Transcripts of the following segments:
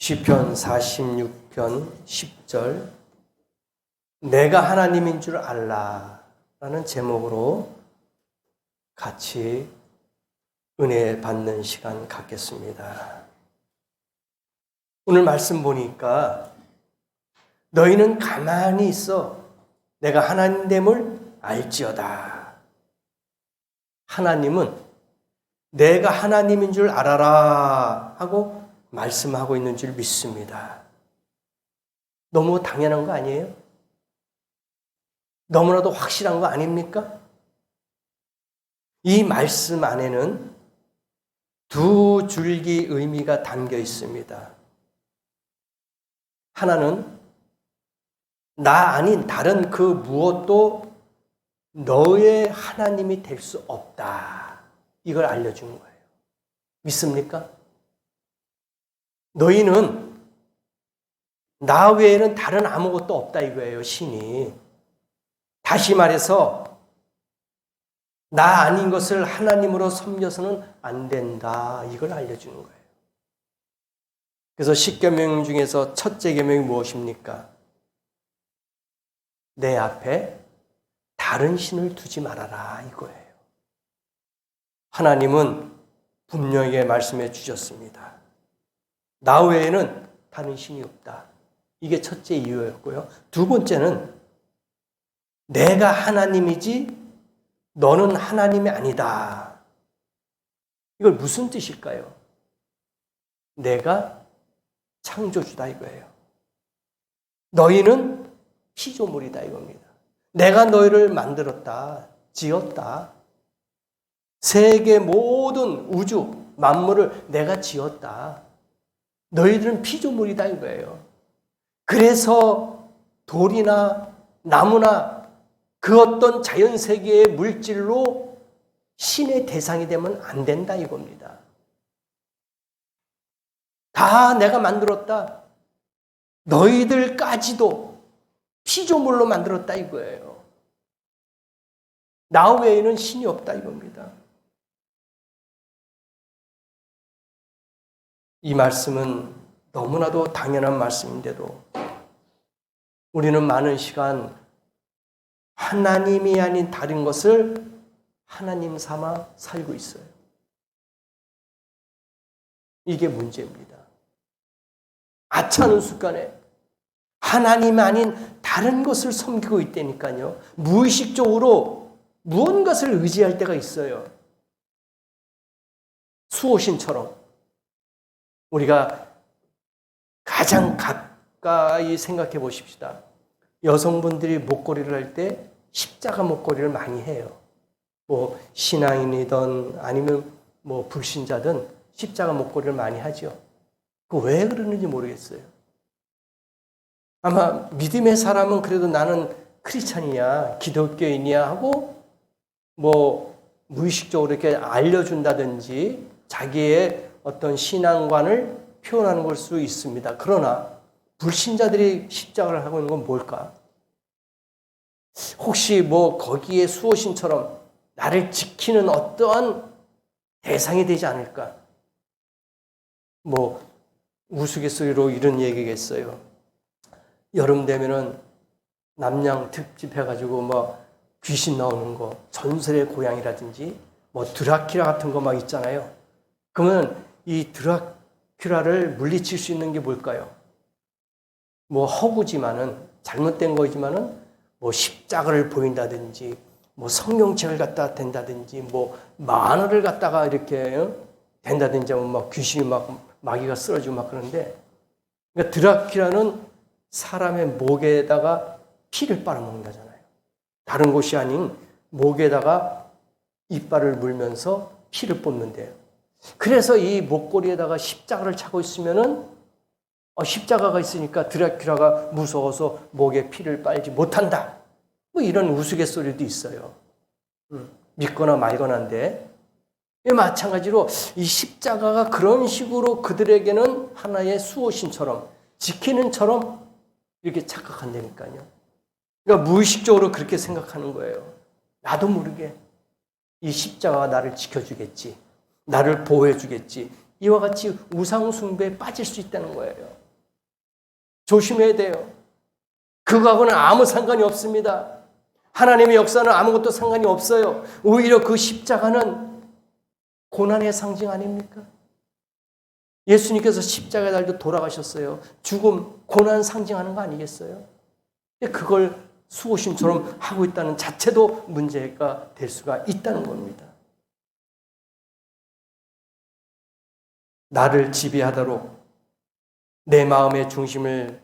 시편 46편 10절 내가 하나님인 줄 알라 라는 제목으로 같이 은혜 받는 시간 갖겠습니다. 오늘 말씀 보니까 너희는 가만히 있어 내가 하나님됨을 알지어다. 하나님은 내가 하나님인 줄 알아라 하고 말씀하고 있는 줄 믿습니다. 너무 당연한 거 아니에요? 너무나도 확실한 거 아닙니까? 이 말씀 안에는 두 줄기 의미가 담겨 있습니다. 하나는 나 아닌 다른 그 무엇도 너의 하나님이 될 수 없다. 이걸 알려준 거예요. 믿습니까? 너희는 나 외에는 다른 아무것도 없다 이거예요, 신이. 다시 말해서 나 아닌 것을 하나님으로 섬겨서는 안 된다. 이걸 알려주는 거예요. 그래서 10계명 중에서 첫째 계명이 무엇입니까? 내 앞에 다른 신을 두지 말아라 이거예요. 하나님은 분명하게 말씀해 주셨습니다. 나 외에는 다른 신이 없다. 이게 첫째 이유였고요. 두 번째는 내가 하나님이지 너는 하나님이 아니다. 이걸 무슨 뜻일까요? 내가 창조주다 이거예요. 너희는 피조물이다 이겁니다. 내가 너희를 만들었다, 지었다. 세계 모든 우주, 만물을 내가 지었다. 너희들은 피조물이다 이거예요. 그래서 돌이나 나무나 그 어떤 자연세계의 물질로 신의 대상이 되면 안 된다 이겁니다. 다 내가 만들었다. 너희들까지도 피조물로 만들었다 이거예요. 나 외에는 신이 없다 이겁니다. 이 말씀은 너무나도 당연한 말씀인데도 우리는 많은 시간 하나님이 아닌 다른 것을 하나님 삼아 살고 있어요. 이게 문제입니다. 아차는 습관에 하나님 아닌 다른 것을 섬기고 있다니까요. 무의식적으로 무언가를 의지할 때가 있어요. 수호신처럼. 우리가 가장 가까이 생각해 보십시다. 여성분들이 목걸이를 할 때 십자가 목걸이를 많이 해요. 뭐 신앙인이든 아니면 뭐 불신자든 십자가 목걸이를 많이 하죠. 그 왜 그러는지 모르겠어요. 아마 믿음의 사람은 그래도 나는 크리스찬이야, 기독교인이야 하고 뭐 무의식적으로 이렇게 알려준다든지 자기의 어떤 신앙관을 표현하는 걸 수 있습니다. 그러나 불신자들이 십자가를 하고 있는 건 뭘까? 혹시 뭐 거기에 수호신처럼 나를 지키는 어떠한 대상이 되지 않을까? 뭐 우스갯소리로 이런 얘기겠어요. 여름 되면은 남양 특집 해가지고 뭐 귀신 나오는 거, 전설의 고향이라든지 뭐 드라큘라 같은 거 막 있잖아요. 그러면 이 드라큘라를 물리칠 수 있는 게 뭘까요? 뭐 허구지만은 잘못된 거지만은 뭐 십자가를 보인다든지 뭐 성경책을 갖다 댄다든지 뭐 만화를 갖다가 이렇게 된다든지 하면 막 귀신이 막 마귀가 쓰러지고 막 그러는데 그러니까 드라큘라는 사람의 목에다가 피를 빨아먹는 거잖아요. 다른 곳이 아닌 목에다가 이빨을 물면서 피를 뽑는데요. 그래서 이 목걸이에다가 십자가를 차고 있으면은 십자가가 있으니까 드라큘라가 무서워서 목에 피를 빨지 못한다. 뭐 이런 우스갯소리도 있어요. 믿거나 말거나인데 마찬가지로 이 십자가가 그런 식으로 그들에게는 하나의 수호신처럼 지키는처럼 이렇게 착각한다니까요. 그러니까 무의식적으로 그렇게 생각하는 거예요. 나도 모르게 이 십자가가 나를 지켜주겠지. 나를 보호해주겠지. 이와 같이 우상 숭배에 빠질 수 있다는 거예요. 조심해야 돼요. 그거하고는 아무 상관이 없습니다. 하나님의 역사는 아무것도 상관이 없어요. 오히려 그 십자가는 고난의 상징 아닙니까? 예수님께서 십자가에 달려 돌아가셨어요. 죽음, 고난 상징하는 거 아니겠어요? 그걸 수고심처럼 하고 있다는 자체도 문제가 될 수가 있다는 겁니다. 나를 지배하도록 내 마음의 중심을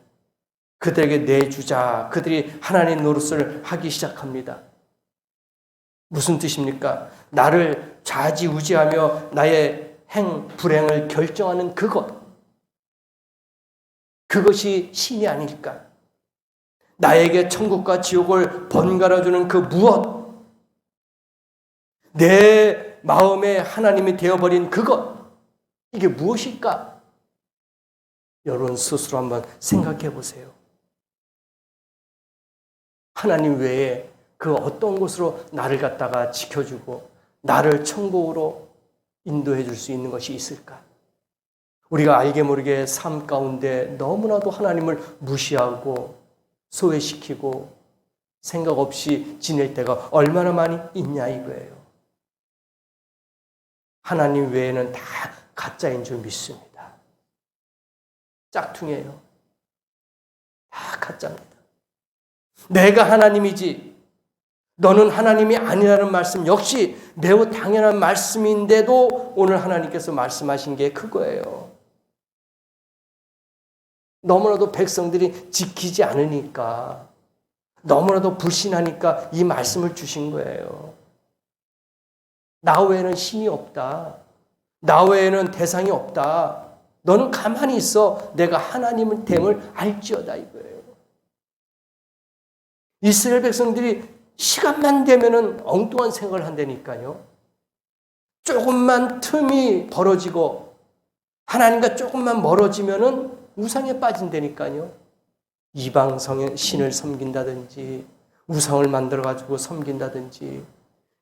그들에게 내주자. 그들이 하나님 노릇을 하기 시작합니다. 무슨 뜻입니까? 나를 좌지우지하며 나의 불행을 결정하는 그것이 신이 아닐까? 나에게 천국과 지옥을 번갈아주는 그 무엇? 내 마음에 하나님이 되어버린 이게 무엇일까? 여러분 스스로 한번 생각해 보세요. 하나님 외에 그 어떤 곳으로 나를 갖다가 지켜주고 나를 천국으로 인도해 줄 수 있는 것이 있을까? 우리가 알게 모르게 삶 가운데 너무나도 하나님을 무시하고 소외시키고 생각 없이 지낼 때가 얼마나 많이 있냐 이거예요. 하나님 외에는 다 가짜인 줄 믿습니다. 짝퉁이에요. 다 가짜입니다. 내가 하나님이지 너는 하나님이 아니라는 말씀 역시 매우 당연한 말씀인데도 오늘 하나님께서 말씀하신 게 그거예요. 너무나도 백성들이 지키지 않으니까 너무나도 불신하니까 이 말씀을 주신 거예요. 나 외에는 신이 없다. 나 외에는 대상이 없다. 너는 가만히 있어. 내가 하나님의 됨을 알지어다 이거예요. 이스라엘 백성들이 시간만 되면은 엉뚱한 생각을 한다니까요. 조금만 틈이 벌어지고 하나님과 조금만 멀어지면은 우상에 빠진다니까요. 이방 신을 섬긴다든지 우상을 만들어가지고 섬긴다든지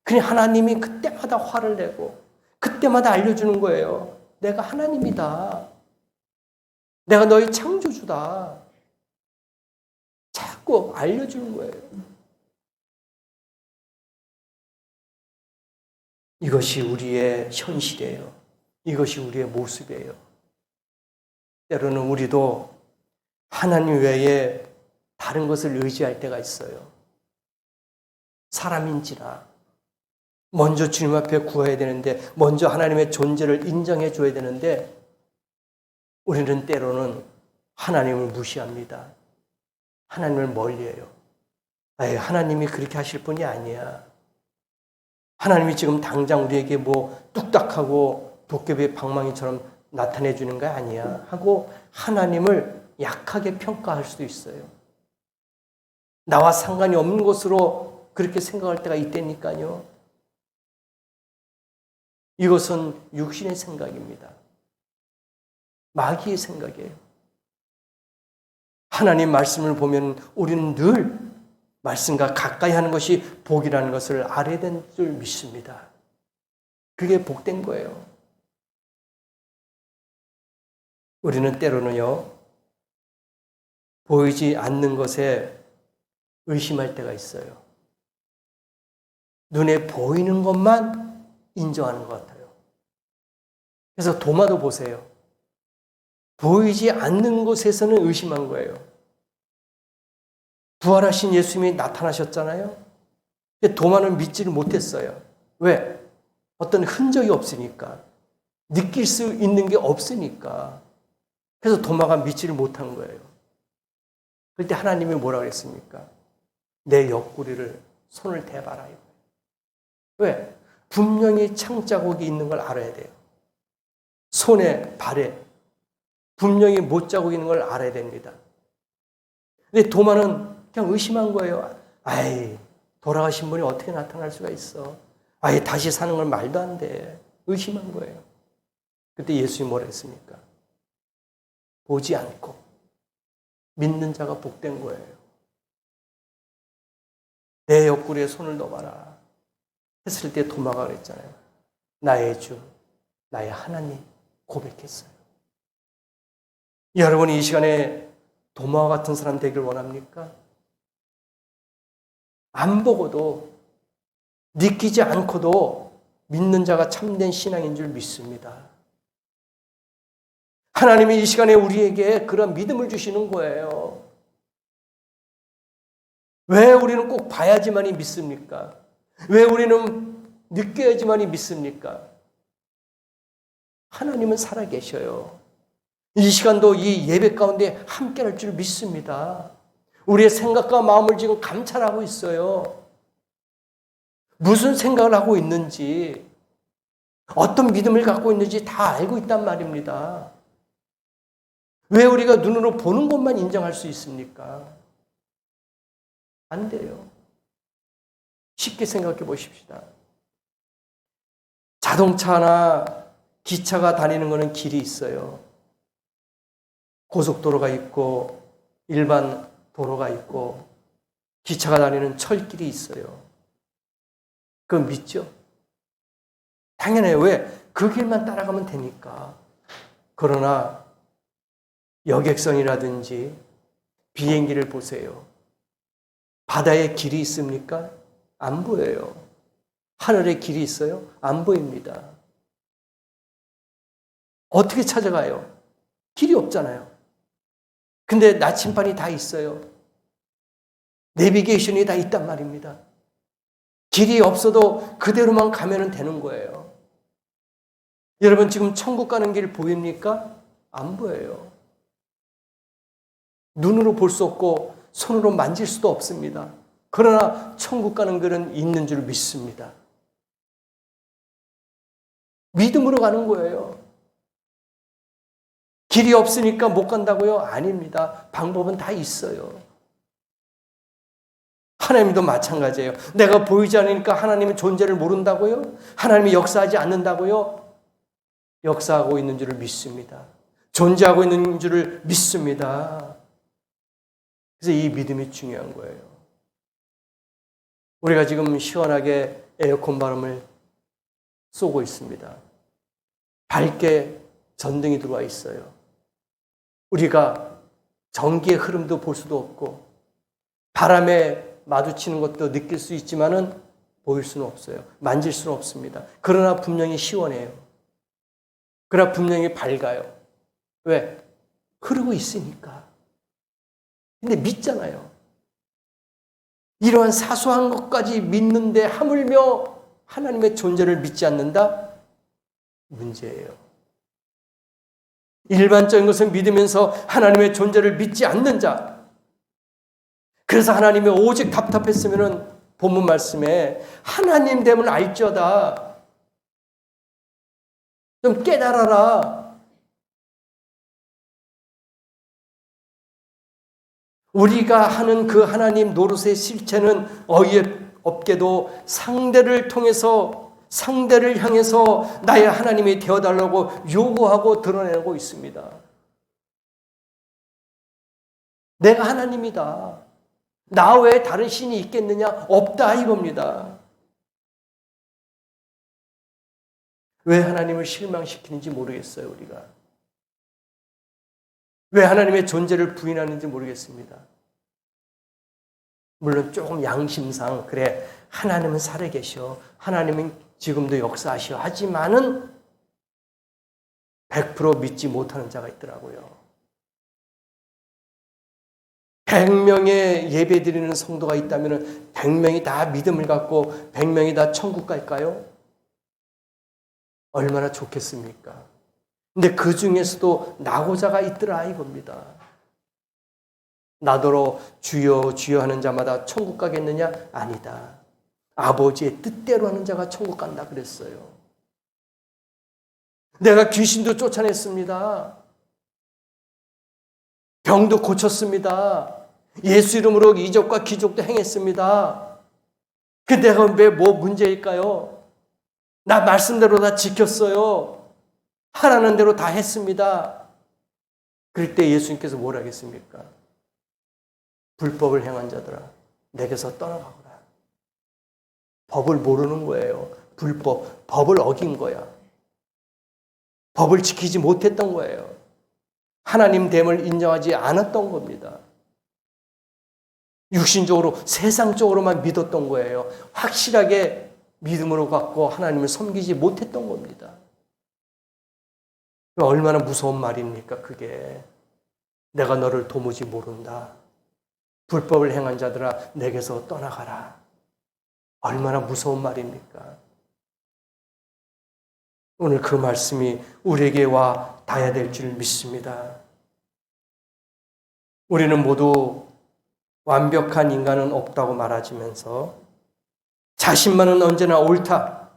그냥 하나님이 그때마다 화를 내고 그때마다 알려주는 거예요. 내가 하나님이다. 내가 너희 창조주다. 자꾸 알려주는 거예요. 이것이 우리의 현실이에요. 이것이 우리의 모습이에요. 때로는 우리도 하나님 외에 다른 것을 의지할 때가 있어요. 사람인지라 먼저 주님 앞에 구해야 되는데 먼저 하나님의 존재를 인정해 줘야 되는데 우리는 때로는 하나님을 무시합니다. 하나님을 멀리해요. 하나님이 그렇게 하실 분이 아니야. 하나님이 지금 당장 우리에게 뭐 뚝딱하고 도깨비의 방망이처럼 나타내 주는 거 아니야 하고 하나님을 약하게 평가할 수도 있어요. 나와 상관이 없는 것으로 그렇게 생각할 때가 있다니까요. 이것은 육신의 생각입니다. 마귀의 생각이에요. 하나님 말씀을 보면 우리는 늘 말씀과 가까이 하는 것이 복이라는 것을 알아야 될 줄 믿습니다. 그게 복된 거예요. 우리는 때로는요, 보이지 않는 것에 의심할 때가 있어요. 눈에 보이는 것만 인정하는 것 같아요. 그래서 도마도 보세요. 보이지 않는 곳에서는 의심한 거예요. 부활하신 예수님이 나타나셨잖아요. 도마는 믿지를 못했어요. 왜? 어떤 흔적이 없으니까. 느낄 수 있는 게 없으니까. 그래서 도마가 믿지를 못한 거예요. 그때 하나님이 뭐라 그랬습니까? 내 옆구리를 손을 대봐라. 왜? 분명히 창자국이 있는 걸 알아야 돼요. 손에, 발에 분명히 못자국이 있는 걸 알아야 됩니다. 근데 도마는 그냥 의심한 거예요. 돌아가신 분이 어떻게 나타날 수가 있어? 다시 사는 건 말도 안 돼. 의심한 거예요. 그때 예수님이 뭐라 했습니까? 보지 않고 믿는 자가 복된 거예요. 내 옆구리에 손을 넣어봐라 했을 때 도마가 그랬잖아요. 나의 주, 나의 하나님 고백했어요. 여러분이 이 시간에 도마와 같은 사람 되길 원합니까? 안 보고도, 느끼지 않고도 믿는 자가 참된 신앙인 줄 믿습니다. 하나님이 이 시간에 우리에게 그런 믿음을 주시는 거예요. 왜 우리는 꼭 봐야지만이 믿습니까? 왜 우리는 느껴야지만이 믿습니까? 하나님은 살아계셔요. 이 시간도 이 예배 가운데 함께할 줄 믿습니다. 우리의 생각과 마음을 지금 감찰하고 있어요. 무슨 생각을 하고 있는지, 어떤 믿음을 갖고 있는지 다 알고 있단 말입니다. 왜 우리가 눈으로 보는 것만 인정할 수 있습니까? 안 돼요. 쉽게 생각해 보십시다. 자동차나 기차가 다니는 것은 길이 있어요. 고속도로가 있고 일반 도로가 있고 기차가 다니는 철길이 있어요. 그건 믿죠? 당연해요. 왜? 그 길만 따라가면 되니까. 그러나 여객선이라든지 비행기를 보세요. 바다에 길이 있습니까? 안 보여요. 하늘에 길이 있어요? 안 보입니다. 어떻게 찾아가요? 길이 없잖아요. 근데 나침반이 다 있어요. 내비게이션이 다 있단 말입니다. 길이 없어도 그대로만 가면 되는 거예요. 여러분 지금 천국 가는 길 보입니까? 안 보여요. 눈으로 볼 수 없고 손으로 만질 수도 없습니다. 그러나 천국 가는 길은 있는 줄 믿습니다. 믿음으로 가는 거예요. 길이 없으니까 못 간다고요? 아닙니다. 방법은 다 있어요. 하나님도 마찬가지예요. 내가 보이지 않으니까 하나님의 존재를 모른다고요? 하나님이 역사하지 않는다고요? 역사하고 있는 줄을 믿습니다. 존재하고 있는 줄을 믿습니다. 그래서 이 믿음이 중요한 거예요. 우리가 지금 시원하게 에어컨 바람을 쏘고 있습니다. 밝게 전등이 들어와 있어요. 우리가 전기의 흐름도 볼 수도 없고 바람에 마주치는 것도 느낄 수 있지만은 보일 수는 없어요. 만질 수는 없습니다. 그러나 분명히 시원해요. 그러나 분명히 밝아요. 왜? 흐르고 있으니까. 근데 믿잖아요. 이러한 사소한 것까지 믿는데 하물며 하나님의 존재를 믿지 않는다? 문제예요. 일반적인 것을 믿으면서 하나님의 존재를 믿지 않는 자. 그래서 하나님이 오직 답답했으면은 본문 말씀에 하나님 됨을 알지어다. 좀 깨달아라. 우리가 하는 그 하나님 노릇의 실체는 어이없게도 상대를 통해서 상대를 향해서 나의 하나님이 되어달라고 요구하고 드러내고 있습니다. 내가 하나님이다. 나 외에 다른 신이 있겠느냐? 없다 이겁니다. 왜 하나님을 실망시키는지 모르겠어요, 우리가. 왜 하나님의 존재를 부인하는지 모르겠습니다. 물론 조금 양심상 그래 하나님은 살아계셔. 하나님은 지금도 역사하셔. 하지만은 100% 믿지 못하는 자가 있더라고요. 100명의 예배 드리는 성도가 있다면 100명이 다 믿음을 갖고 100명이 다 천국 갈까요? 얼마나 좋겠습니까? 근데 그 중에서도 낙오자가 있더라 이겁니다. 나더러 주여 주여 하는 자마다 천국 가겠느냐? 아니다. 아버지의 뜻대로 하는 자가 천국 간다 그랬어요. 내가 귀신도 쫓아냈습니다. 병도 고쳤습니다. 예수 이름으로 이적과 기적도 행했습니다. 그 내가 왜 뭐 문제일까요? 나 말씀대로 다 지켰어요. 하라는 대로 다 했습니다. 그럴 때 예수님께서 뭘 하겠습니까? 불법을 행한 자들아 내게서 떠나가거라. 법을 모르는 거예요. 법을 어긴 거야. 법을 지키지 못했던 거예요. 하나님 됨을 인정하지 않았던 겁니다. 육신적으로 세상적으로만 믿었던 거예요. 확실하게 믿음으로 갖고 하나님을 섬기지 못했던 겁니다. 얼마나 무서운 말입니까 그게. 내가 너를 도무지 모른다. 불법을 행한 자들아 내게서 떠나가라. 얼마나 무서운 말입니까. 오늘 그 말씀이 우리에게 와 닿아야 될 줄 믿습니다. 우리는 모두 완벽한 인간은 없다고 말하면서 자신만은 언제나 옳다,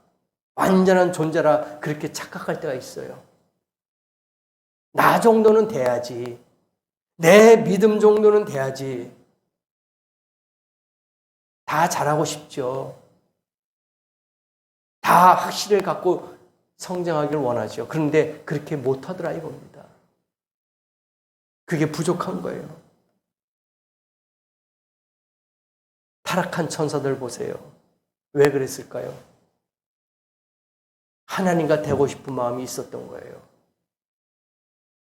완전한 존재라 그렇게 착각할 때가 있어요. 나 정도는 돼야지. 내 믿음 정도는 돼야지. 다 잘하고 싶죠. 다 확실히 갖고 성장하기를 원하죠. 그런데 그렇게 못하더라 이겁니다. 그게 부족한 거예요. 타락한 천사들 보세요. 왜 그랬을까요? 하나님과 되고 싶은 마음이 있었던 거예요.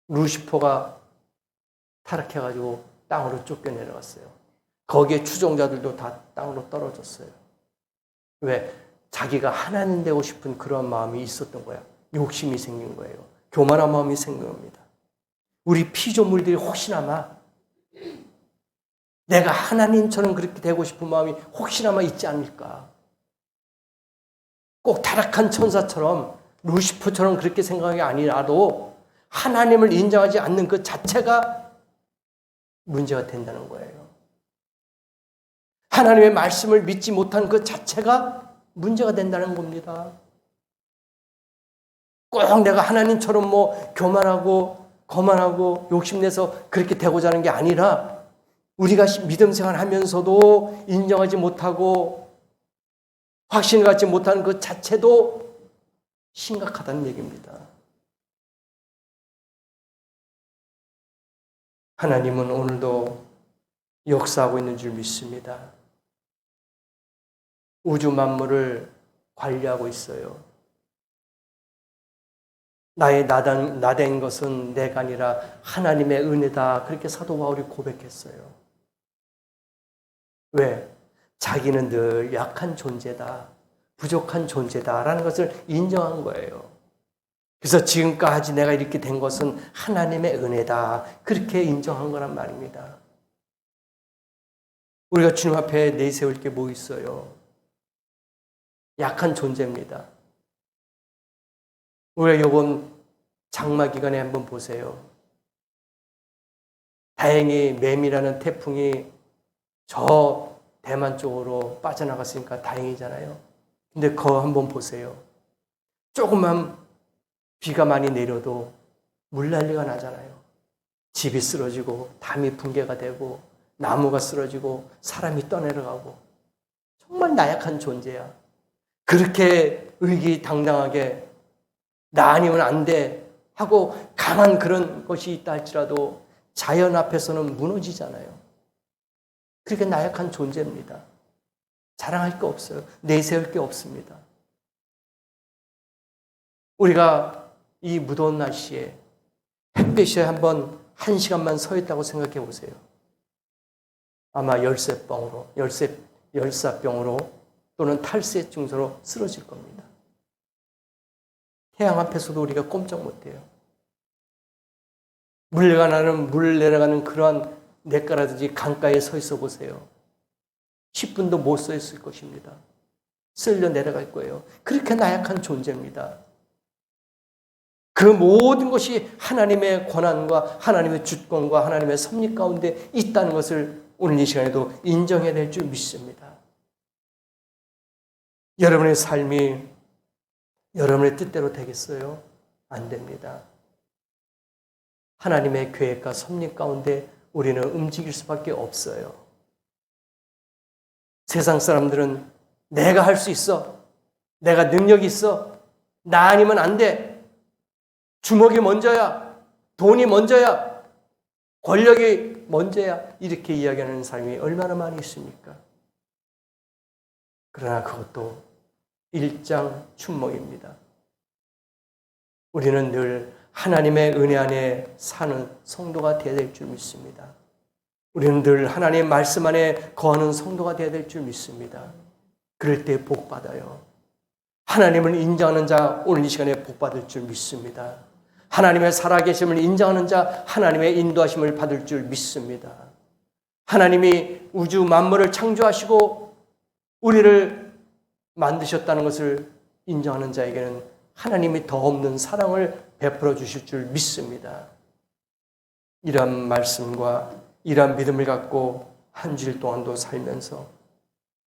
루시퍼가 타락해가지고 땅으로 쫓겨내려갔어요. 거기에 추종자들도 다 땅으로 떨어졌어요. 왜? 자기가 하나님 되고 싶은 그런 마음이 있었던 거야. 욕심이 생긴 거예요. 교만한 마음이 생긴 겁니다. 우리 피조물들이 혹시나마 내가 하나님처럼 그렇게 되고 싶은 마음이 혹시나마 있지 않을까. 꼭 타락한 천사처럼 루시퍼처럼 그렇게 생각이 아니라도 하나님을 인정하지 않는 그 자체가 문제가 된다는 거예요. 하나님의 말씀을 믿지 못한 그 자체가 문제가 된다는 겁니다. 꼭 내가 하나님처럼 교만하고 거만하고 욕심내서 그렇게 되고자 하는 게 아니라 우리가 믿음 생활하면서도 인정하지 못하고 확신을 갖지 못하는 그 자체도 심각하다는 얘기입니다. 하나님은 오늘도 역사하고 있는 줄 믿습니다. 우주 만물을 관리하고 있어요. 나의 나된 것은 내가 아니라 하나님의 은혜다. 그렇게 사도 바울이 고백했어요. 왜? 자기는 늘 약한 존재다. 부족한 존재다라는 것을 인정한 거예요. 그래서 지금까지 내가 이렇게 된 것은 하나님의 은혜다. 그렇게 인정한 거란 말입니다. 우리가 주님 앞에 내세울 게 뭐 있어요? 약한 존재입니다. 우리가 이번 장마 기간에 한번 보세요. 다행히 매미라는 태풍이 저 대만 쪽으로 빠져나갔으니까 다행이잖아요. 근데 그거 한번 보세요. 조금만 비가 많이 내려도 물난리가 나잖아요. 집이 쓰러지고 담이 붕괴가 되고 나무가 쓰러지고 사람이 떠내려가고 정말 나약한 존재야. 그렇게 의기당당하게 나 아니면 안 돼 하고 강한 그런 것이 있다 할지라도 자연 앞에서는 무너지잖아요. 그렇게 나약한 존재입니다. 자랑할 게 없어요. 내세울 게 없습니다. 우리가 이 무더운 날씨에 햇빛에 한번 1시간만 서 있다고 생각해 보세요. 아마 열사병으로 또는 탈세 증세로 쓰러질 겁니다. 태양 앞에서도 우리가 꼼짝 못해요. 물 내려가는 그러한 냇가라든지 강가에 서 있어 보세요. 10분도 못 서 있을 것입니다. 쓸려 내려갈 거예요. 그렇게 나약한 존재입니다. 그 모든 것이 하나님의 권한과 하나님의 주권과 하나님의 섭리 가운데 있다는 것을 오늘 이 시간에도 인정해야 될 줄 믿습니다. 여러분의 삶이 여러분의 뜻대로 되겠어요? 안 됩니다. 하나님의 계획과 섭리 가운데 우리는 움직일 수밖에 없어요. 세상 사람들은 내가 할 수 있어. 내가 능력이 있어. 나 아니면 안 돼. 주먹이 먼저야. 돈이 먼저야. 권력이 먼저야. 이렇게 이야기하는 사람이 얼마나 많이 있습니까? 그러나 그것도 일장춘몽입니다. 우리는 늘 하나님의 은혜 안에 사는 성도가 되어야 될 줄 믿습니다. 우리는 늘 하나님의 말씀 안에 거하는 성도가 되어야 될 줄 믿습니다. 그럴 때 복 받아요. 하나님을 인정하는 자 오늘 이 시간에 복 받을 줄 믿습니다. 하나님의 살아계심을 인정하는 자 하나님의 인도하심을 받을 줄 믿습니다. 하나님이 우주 만물을 창조하시고 우리를 만드셨다는 것을 인정하는 자에게는 하나님이 더 없는 사랑을 베풀어 주실 줄 믿습니다. 이러한 말씀과 이러한 믿음을 갖고 한 주일 동안도 살면서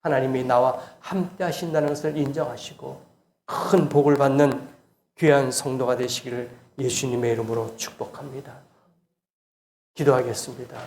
하나님이 나와 함께 하신다는 것을 인정하시고 큰 복을 받는 귀한 성도가 되시기를 예수님의 이름으로 축복합니다. 기도하겠습니다.